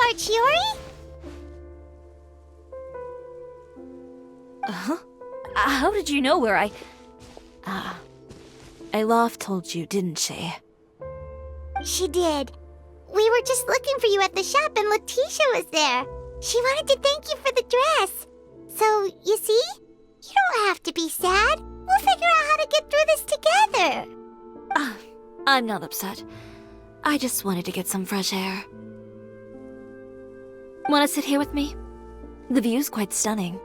are Chiori? Huh? How did you know where Aloft told you, didn't she? She did. We were just looking for you at the shop and Letitia was there. She wanted to thank you for the dress. So, you see? You don't have to be sad. We'll figure out how to get through this together. I'm not upset. I just wanted to get some fresh air. Want to sit here with me? The view's quite stunning.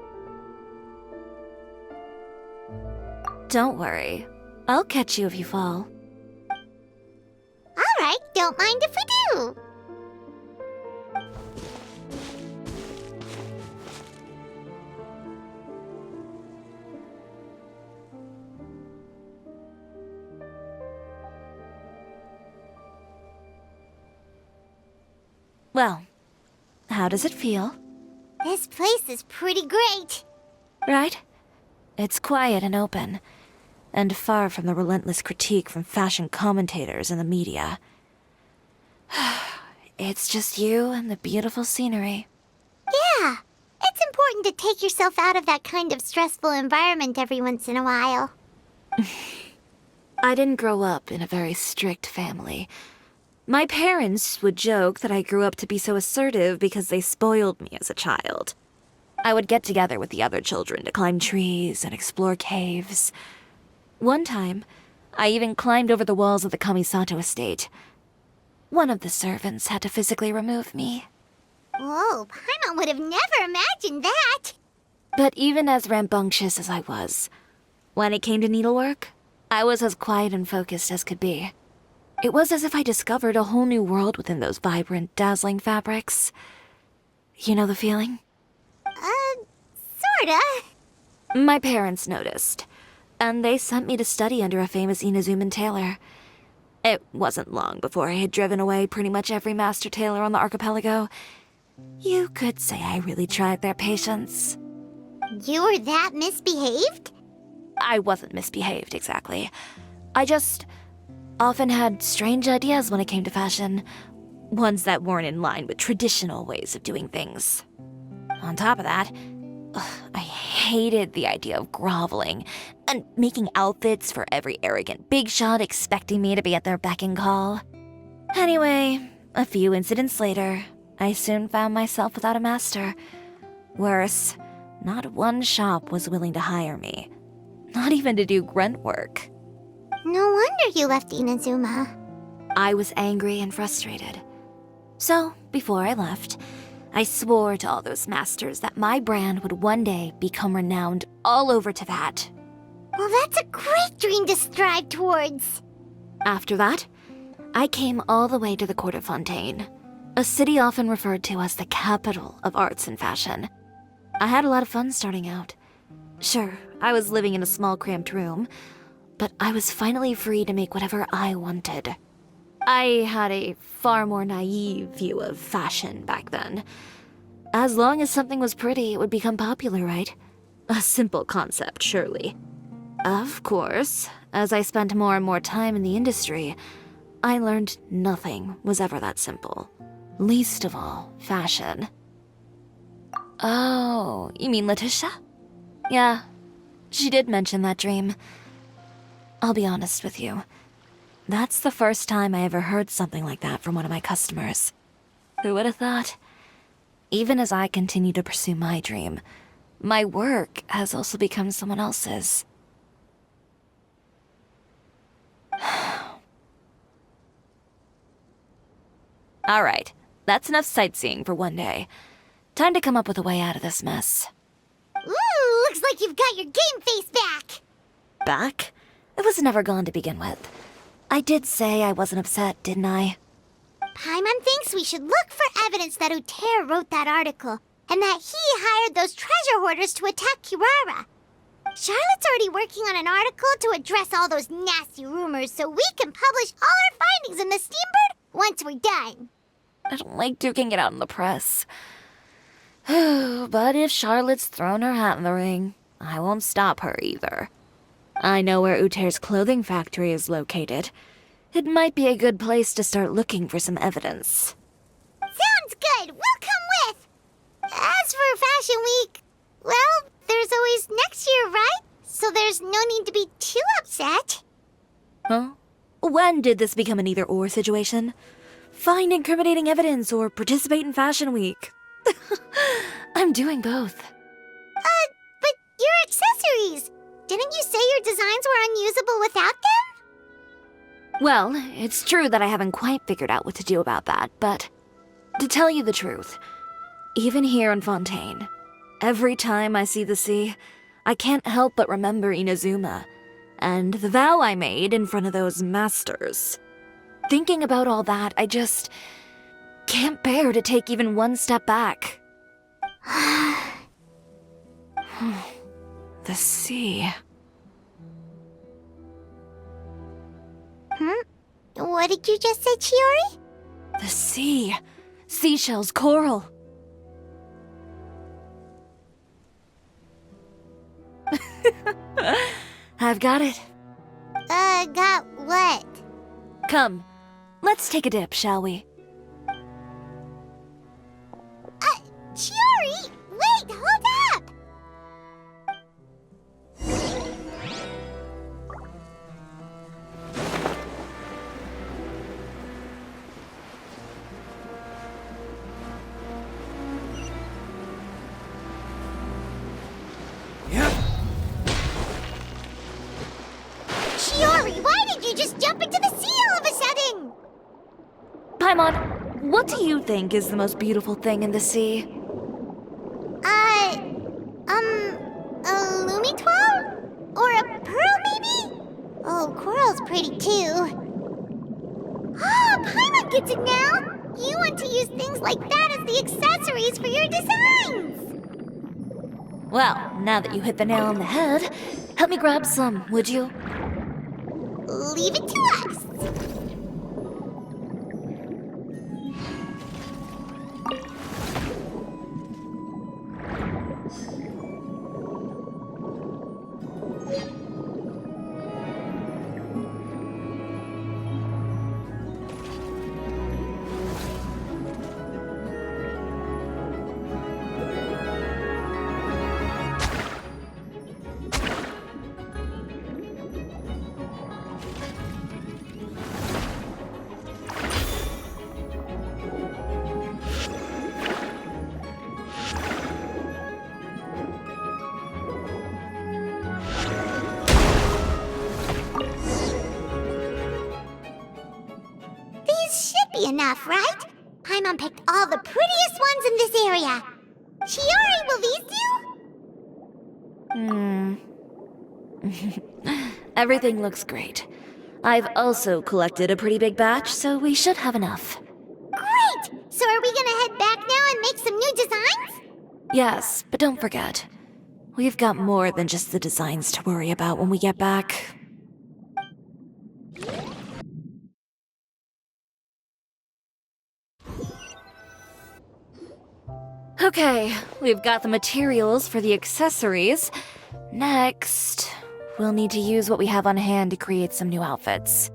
Don't worry. I'll catch you if you fall. All right, don't mind if we do. Well, how does it feel? This place is pretty great. Right? It's quiet and open, and far from the relentless critique from fashion commentators and the media. It's just you and the beautiful scenery. Yeah, it's important to take yourself out of that kind of stressful environment every once in a while. I didn't grow up in a very strict family. My parents would joke that I grew up to be so assertive because they spoiled me as a child. I would get together with the other children to climb trees and explore caves. One time, I even climbed over the walls of the Kamisato estate. One of the servants had to physically remove me. Whoa, Paimon would have never imagined that. But even as rambunctious as I was, when it came to needlework, I was as quiet and focused as could be. It was as if I discovered a whole new world within those vibrant, dazzling fabrics. You know the feeling? Sorta. My parents noticed, and they sent me to study under a famous Inazuman tailor. It wasn't long before I had driven away pretty much every master tailor on the archipelago. You could say I really tried their patience. You were that misbehaved? I wasn't misbehaved, exactly. I just often had strange ideas when it came to fashion. Ones that weren't in line with traditional ways of doing things. On top of that, I hated the idea of groveling and making outfits for every arrogant big shot expecting me to be at their beck and call. Anyway, a few incidents later, I soon found myself without a master. Worse, not one shop was willing to hire me. Not even to do grunt work. No wonder you left Inazuma. I was angry and frustrated. So, before I left, I swore to all those masters that my brand would one day become renowned all over Teyvat. Well, that's a great dream to strive towards. After that, I came all the way to the court of Fontaine, a city often referred to as the capital of arts and fashion. I had a lot of fun starting out. Sure, I was living in a small cramped room, but I was finally free to make whatever I wanted. I had a far more naive view of fashion back then. As long as something was pretty, it would become popular, right? A simple concept, surely. Of course, as I spent more and more time in the industry, I learned nothing was ever that simple. Least of all, fashion. Oh, you mean Letitia? Yeah, she did mention that dream. I'll be honest with you. That's the first time I ever heard something like that from one of my customers. Who would have thought? Even as I continue to pursue my dream, my work has also become someone else's. All right, that's enough sightseeing for one day. Time to come up with a way out of this mess. Ooh, looks like you've got your game face back. Back? It was never gone to begin with. I did say I wasn't upset, didn't I? Paimon thinks we should look for evidence that Uter wrote that article, and that he hired those treasure hoarders to attack Kirara. Charlotte's already working on an article to address all those nasty rumors so we can publish all our findings in the Steambird once we're done. I don't like duking it out in the press. But if Charlotte's thrown her hat in the ring, I won't stop her either. I know where Uter's clothing factory is located. It might be a good place to start looking for some evidence. Sounds good. We'll come with. As for Fashion Week, well, there's always next year, right? So there's no need to be too upset. Huh? When did this become an either-or situation? Find incriminating evidence or participate in Fashion Week. I'm doing both. But your accessories! Didn't you say your designs were unusable without them? Well, it's true that I haven't quite figured out what to do about that, but to tell you the truth, even here in Fontaine, every time I see the sea, I can't help but remember Inazuma and the vow I made in front of those masters. Thinking about all that, I just can't bear to take even one step back. The sea. What did you just say, Chiori? The sea. Seashells, coral. I've got it. Got what? Come, let's take a dip, shall we? Chiori! Wait, hold up! Chiori, why did you just jump into the sea all of a sudden? Paimon, what do you think is the most beautiful thing in the sea? A Lumitwall? Or a pearl, maybe? Oh, coral's pretty too. Ah, Paimon gets it now! You want to use things like that as the accessories for your designs! Well, now that you hit the nail on the head, help me grab some, would you? Leave it to us! Enough, right? Paimon picked all the prettiest ones in this area. Chiori, will these do? Everything looks great. I've also collected a pretty big batch, so we should have enough. Great! So are we gonna head back now and make some new designs? Yes, but don't forget, we've got more than just the designs to worry about when we get back. Okay, we've got the materials for the accessories. Next, we'll need to use what we have on hand to create some new outfits.